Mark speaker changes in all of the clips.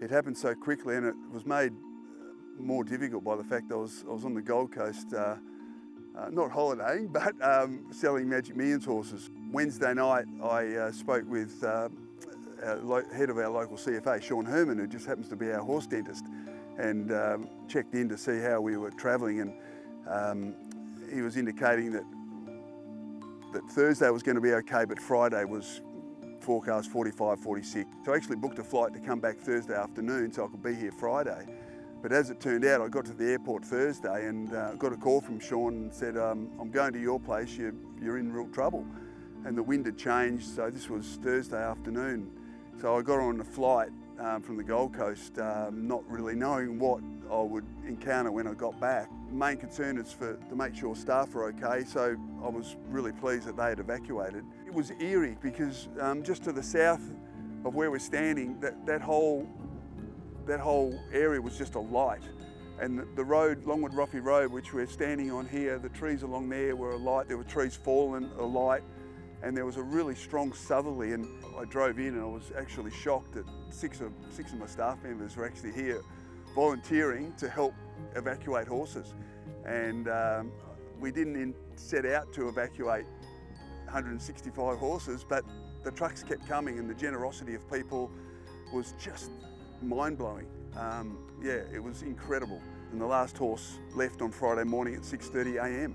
Speaker 1: It happened so quickly, and it was made more difficult by the fact I was on the Gold Coast, not holidaying, but selling Magic Millions horses. Wednesday night, I spoke with head of our local CFA, Sean Herman, who just happens to be our horse dentist, and checked in to see how we were travelling, and he was indicating that Thursday was going to be okay, but Friday was forecast 45, 46. So I actually booked a flight to come back Thursday afternoon so I could be here Friday. But as it turned out, I got to the airport Thursday and got a call from Sean and said, I'm going to your place, you're in real trouble. And the wind had changed, so this was Thursday afternoon. So I got on a flight from the Gold Coast, not really knowing what I would encounter when I got back. The main concern is to make sure staff were okay, so I was really pleased that they had evacuated. It was eerie because just to the south of where we're standing, that whole area was just alight. And the road, Longwood Bushfire Road, which we're standing on here, the trees along there were alight. There were trees fallen, alight, and there was a really strong southerly. And I drove in and I was actually shocked that six of my staff members were actually here volunteering to help evacuate horses. And we didn't set out to evacuate 165 horses, but the trucks kept coming and the generosity of people was just mind-blowing. Yeah, it was incredible. And the last horse left on Friday morning at 6:30 a.m.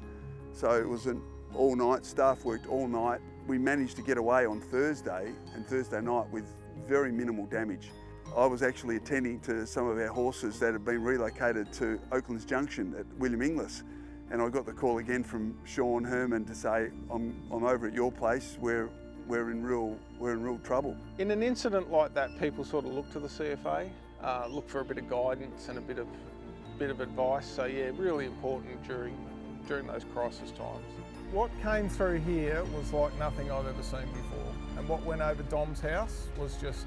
Speaker 1: So it was an all-night, staff worked all night. We managed to get away on Thursday and Thursday night with very minimal damage. I was actually attending to some of our horses that had been relocated to Oaklands Junction at William Inglis. And I got the call again from Sean Herman to say, I'm over at your place, we're in real trouble. In an incident like that, people sort of look to the CFA, look for a bit of guidance and a bit of advice. So yeah, really important during those crisis times.
Speaker 2: What came through here was like nothing I've ever seen before. And what went over Dom's house was just,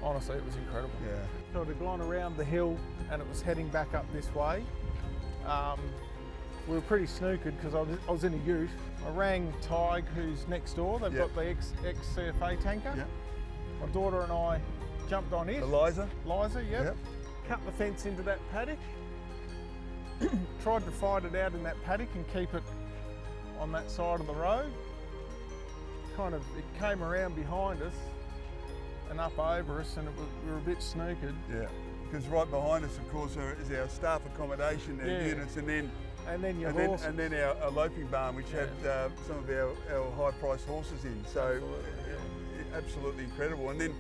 Speaker 2: honestly, it was incredible. Yeah. So it had gone around the hill and it was heading back up this way. We were pretty snookered because I was in a ute. I rang Tig, who's next door. They've got the ex-CFA tanker. Yep. My daughter and I jumped on it. Eliza, yep. Cut the fence into that paddock. Tried to fight it out in that paddock and keep it on that side of the road. It came around behind us and up over us, and we were a bit snookered. Yeah, because right behind us, of course, is our staff accommodation, our units, and then our eloping barn, which had some of our high-priced horses in. So absolutely incredible. And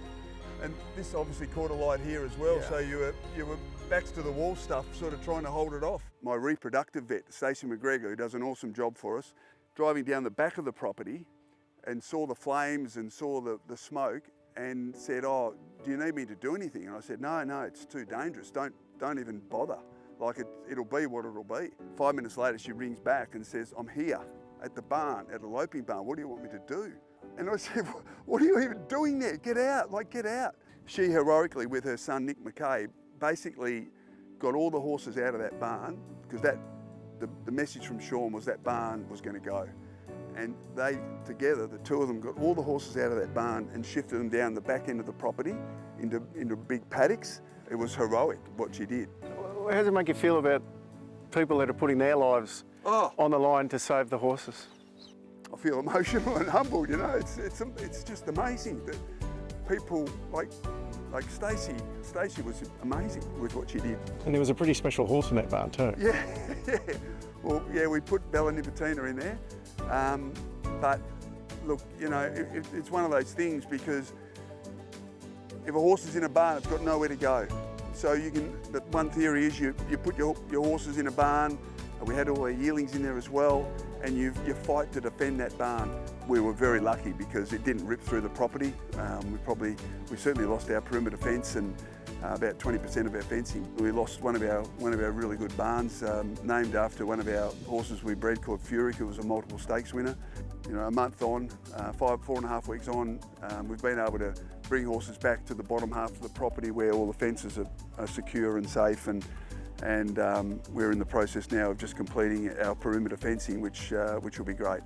Speaker 2: this obviously caught a light here as well. Yeah. So you were backs to the wall stuff, sort of trying to hold it off. My reproductive vet, Stacey McGregor, who does an awesome job for us, driving down the back of the property and saw the flames and saw the smoke and said, "Oh, do you need me to do anything?" And I said, "No, it's too dangerous. Don't even bother. Like it'll be what it'll be." 5 minutes later, she rings back and says, "I'm here at the barn, at a loping barn. What do you want me to do?" And I said, "What are you even doing there? Get out, get out." She heroically, with her son, Nick McCabe, basically got all the horses out of that barn because the message from Sean was that barn was going to go. And they, together, the two of them, got all the horses out of that barn and shifted them down the back end of the property into big paddocks. It was heroic what she did.
Speaker 3: How does it make you feel about people that are putting their lives on the line to save the horses?
Speaker 1: I feel emotional and humbled, you know. It's just amazing that people like Stacey was amazing with what she did.
Speaker 3: And there was a pretty special horse in that barn too.
Speaker 1: Yeah. Well, yeah, we put Bella Nipotina in there. But look, you know, it's one of those things because if a horse is in a barn, it's got nowhere to go. So the one theory is you put your horses in a barn. We had all our yearlings in there as well, and you fight to defend that barn. We were very lucky because it didn't rip through the property. We certainly lost our perimeter fence and about 20% of our fencing. We lost one of our really good barns, named after one of our horses we bred called Fury, who was a multiple stakes winner. You know, a month on, 4.5 weeks on, we've been able to bring horses back to the bottom half of the property where all the fences are secure and safe, and we're in the process now of just completing our perimeter fencing, which will be great.